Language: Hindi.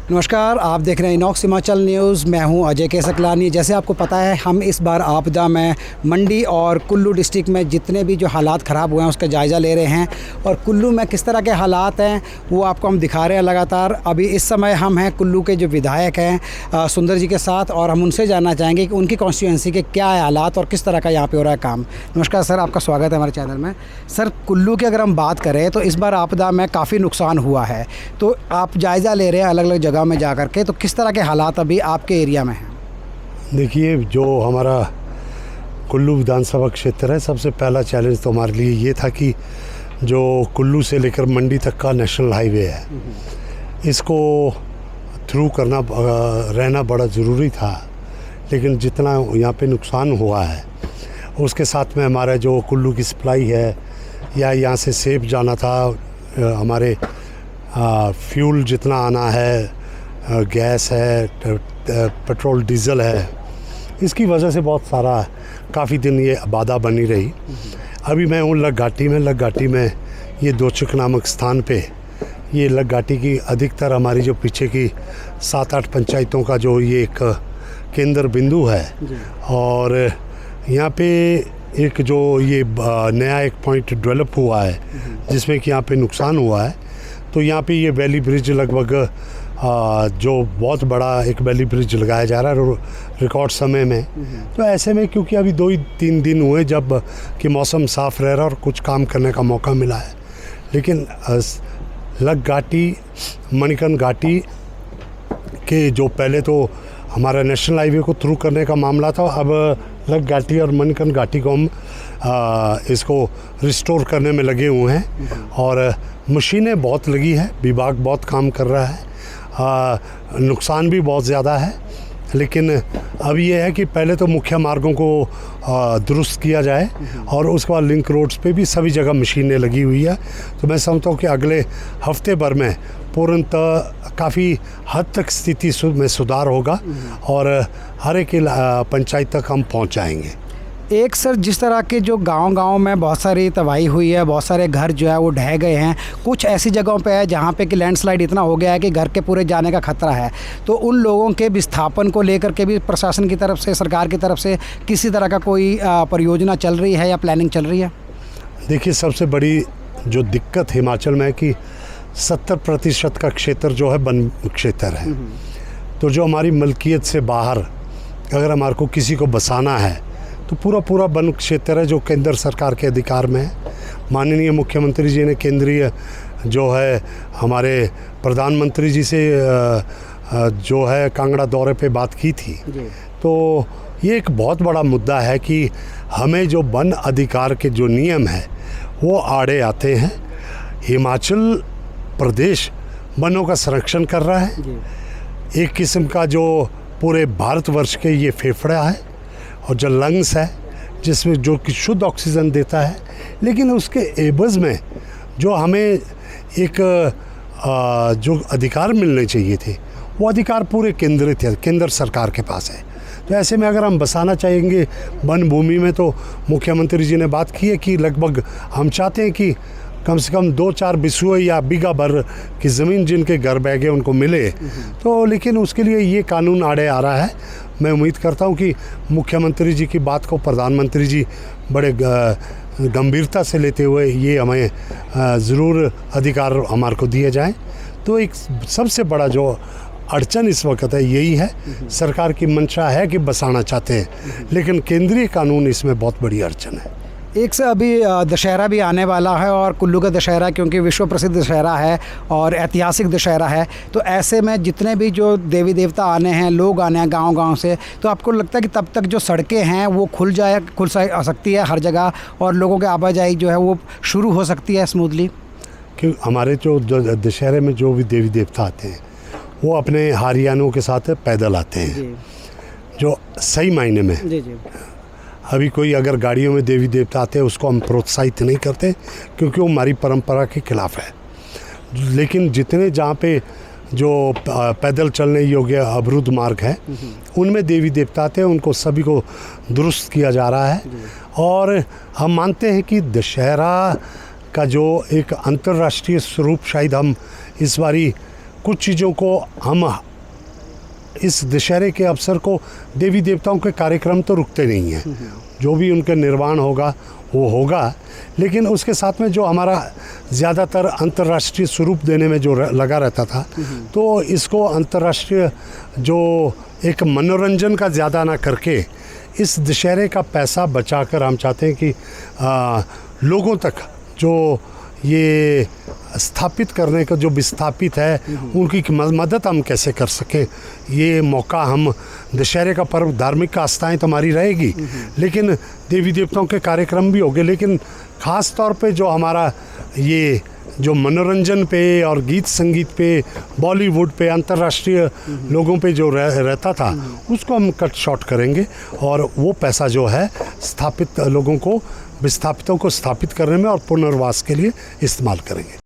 नमस्कार, आप देख रहे हैं इनॉक्स हिमाचल न्यूज़। मैं हूं अजय के सकलानी। जैसे आपको पता है, हम इस बार आपदा में मंडी और कुल्लू डिस्ट्रिक्ट में जितने भी जो हालात ख़राब हुए हैं उसका जायज़ा ले रहे हैं और कुल्लू में किस तरह के हालात हैं वो आपको हम दिखा रहे हैं लगातार। अभी इस समय हम हैं कुल्लू के जो विधायक हैं सुंदर जी के साथ और हम उनसे जानना चाहेंगे कि उनकी कॉन्स्टिट्यूएंसी के क्या है हालात और किस तरह का यहाँ पर हो रहा है काम। नमस्कार सर, आपका स्वागत है हमारे चैनल में। सर, कुल्लू की अगर हम बात करें तो इस बार आपदा में काफ़ी नुकसान हुआ है, तो आप जायज़ा ले रहे हैं अलग अलग जगह में जा कर के, तो किस तरह के हालात अभी आपके एरिया में हैं? देखिए, जो हमारा कुल्लू विधानसभा क्षेत्र है, सबसे पहला चैलेंज तो हमारे लिए ये था कि जो कुल्लू से लेकर मंडी तक का नेशनल हाईवे है, इसको थ्रू करना रहना बड़ा ज़रूरी था। लेकिन जितना यहाँ पे नुकसान हुआ है उसके साथ में हमारा जो कुल्लू की सप्लाई है या यहाँ से सेब जाना था, हमारे फ्यूल जितना आना है, गैस है, पेट्रोल डीजल है, इसकी वजह से बहुत सारा काफ़ी दिन ये बाधा बनी रही। अभी मैं हूँ लग घाटी में ये दोचक नामक स्थान पे। ये लग घाटी की अधिकतर हमारी जो पीछे की 7-8 पंचायतों का जो ये एक केंद्र बिंदु है और यहाँ पे एक जो ये नया एक पॉइंट डेवलप हुआ है जिसमें कि यहाँ पे नुकसान हुआ है। तो यहाँ पे ये वैली ब्रिज लगभग जो बहुत बड़ा एक वैली ब्रिज लगाया जा रहा है रिकॉर्ड समय में। तो ऐसे में क्योंकि अभी 2-3 दिन हुए जब कि मौसम साफ़ रह रहा और कुछ काम करने का मौका मिला है, लेकिन लग घाटी मणिकर्ण घाटी के जो पहले तो हमारा नेशनल हाईवे को थ्रू करने का मामला था, अब लग घाटी और मणिकर्ण घाटी को हम इसको रिस्टोर करने में लगे हुए हैं और मशीनें बहुत लगी है, विभाग बहुत काम कर रहा है। नुकसान भी बहुत ज़्यादा है, लेकिन अब ये है कि पहले तो मुख्य मार्गों को दुरुस्त किया जाए और उसके बाद लिंक रोड्स पे भी सभी जगह मशीनें लगी हुई है। तो मैं समझता हूँ कि अगले हफ्ते भर में पूर्णतः काफ़ी हद तक स्थिति में सुधार होगा और हर एक पंचायत तक हम पहुँच जाएंगे। एक सर, जिस तरह के जो गांव में बहुत सारी तबाही हुई है, बहुत सारे घर जो है वो ढह गए हैं, कुछ ऐसी जगहों पे है जहां पे कि लैंडस्लाइड इतना हो गया है कि घर के पूरे जाने का खतरा है, तो उन लोगों के विस्थापन को लेकर के भी प्रशासन की तरफ से, सरकार की तरफ से किसी तरह का कोई परियोजना चल रही है या प्लानिंग चल रही है? देखिए, सबसे बड़ी जो दिक्कत हिमाचल में है कि 70% का क्षेत्र जो है वन क्षेत्र है। तो जो हमारी मलकियत से बाहर अगर हमारे को किसी को बसाना है तो पूरा वन क्षेत्र है जो केंद्र सरकार के अधिकार में है। माननीय मुख्यमंत्री जी ने केंद्रीय जो है हमारे प्रधानमंत्री जी से जो है कांगड़ा दौरे पे बात की थी। तो ये एक बहुत बड़ा मुद्दा है कि हमें जो वन अधिकार के जो नियम है वो आड़े आते हैं। हिमाचल प्रदेश वनों का संरक्षण कर रहा है, एक किस्म का जो पूरे भारतवर्ष के ये फेफड़ा है और जो लंग्स है जिसमें जो कि शुद्ध ऑक्सीजन देता है, लेकिन उसके एवज में जो हमें एक जो अधिकार मिलने चाहिए थे वो अधिकार पूरे केंद्रित है, केंद्र सरकार के पास है। तो ऐसे में अगर हम बसाना चाहेंगे वन भूमि में, तो मुख्यमंत्री जी ने बात की है कि लगभग हम चाहते हैं कि कम से कम 2-4 बिस्वे या बीघा भर की ज़मीन जिनके घर बह गए उनको मिले। तो लेकिन उसके लिए ये कानून आड़े आ रहा है। मैं उम्मीद करता हूँ कि मुख्यमंत्री जी की बात को प्रधानमंत्री जी बड़े गंभीरता से लेते हुए ये हमें ज़रूर अधिकार हमारे को दिए जाएं। तो एक सबसे बड़ा जो अड़चन इस वक्त है यही है, सरकार की मंशा है कि बसाना चाहते हैं, लेकिन केंद्रीय कानून इसमें बहुत बड़ी अड़चन है। एक से अभी दशहरा भी आने वाला है और कुल्लू का दशहरा क्योंकि विश्व प्रसिद्ध दशहरा है और ऐतिहासिक दशहरा है, तो ऐसे में जितने भी जो देवी देवता आने हैं, लोग आने हैं गांव से, तो आपको लगता है कि तब तक जो सड़कें हैं वो खुल सकती है हर जगह और लोगों की आवाजाही जो है वो शुरू हो सकती है स्मूथली? क्यों हमारे जो दशहरे में जो भी देवी देवता आते हैं वो अपने हारियानों के साथ पैदल आते हैं, जो सही मायने में। जी। अभी कोई अगर गाड़ियों में देवी देवता आते हैं उसको हम प्रोत्साहित नहीं करते क्योंकि वो हमारी परंपरा के खिलाफ है। लेकिन जितने जहाँ पे जो पैदल चलने योग्य अवरुद्ध मार्ग है उनमें देवी देवता आते हैं, उनको सभी को दुरुस्त किया जा रहा है। और हम मानते हैं कि दशहरा का जो एक अंतर्राष्ट्रीय स्वरूप शायद हम इस बारी कुछ चीज़ों को हम इस दशहरे के अवसर को देवी देवताओं के कार्यक्रम तो रुकते नहीं हैं, जो भी उनके निर्वाण होगा वो होगा, लेकिन उसके साथ में जो हमारा ज़्यादातर अंतर्राष्ट्रीय स्वरूप देने में जो लगा रहता था, तो इसको अंतर्राष्ट्रीय जो एक मनोरंजन का ज़्यादा ना करके इस दशहरे का पैसा बचाकर हम चाहते हैं कि लोगों तक जो ये स्थापित करने का जो विस्थापित है उनकी मदद हम कैसे कर सकें। ये मौका हम दशहरे का पर्व, धार्मिक आस्थाएं तो हमारी रहेगी, लेकिन देवी देवताओं के कार्यक्रम भी होंगे, लेकिन ख़ास तौर पे जो हमारा ये जो मनोरंजन पे और गीत संगीत पे, बॉलीवुड पे, अंतर्राष्ट्रीय लोगों पे जो रहता था उसको हम कट शॉर्ट करेंगे और वो पैसा जो है स्थापित लोगों को, विस्थापितों को स्थापित करने में और पुनर्वास के लिए इस्तेमाल करेंगे।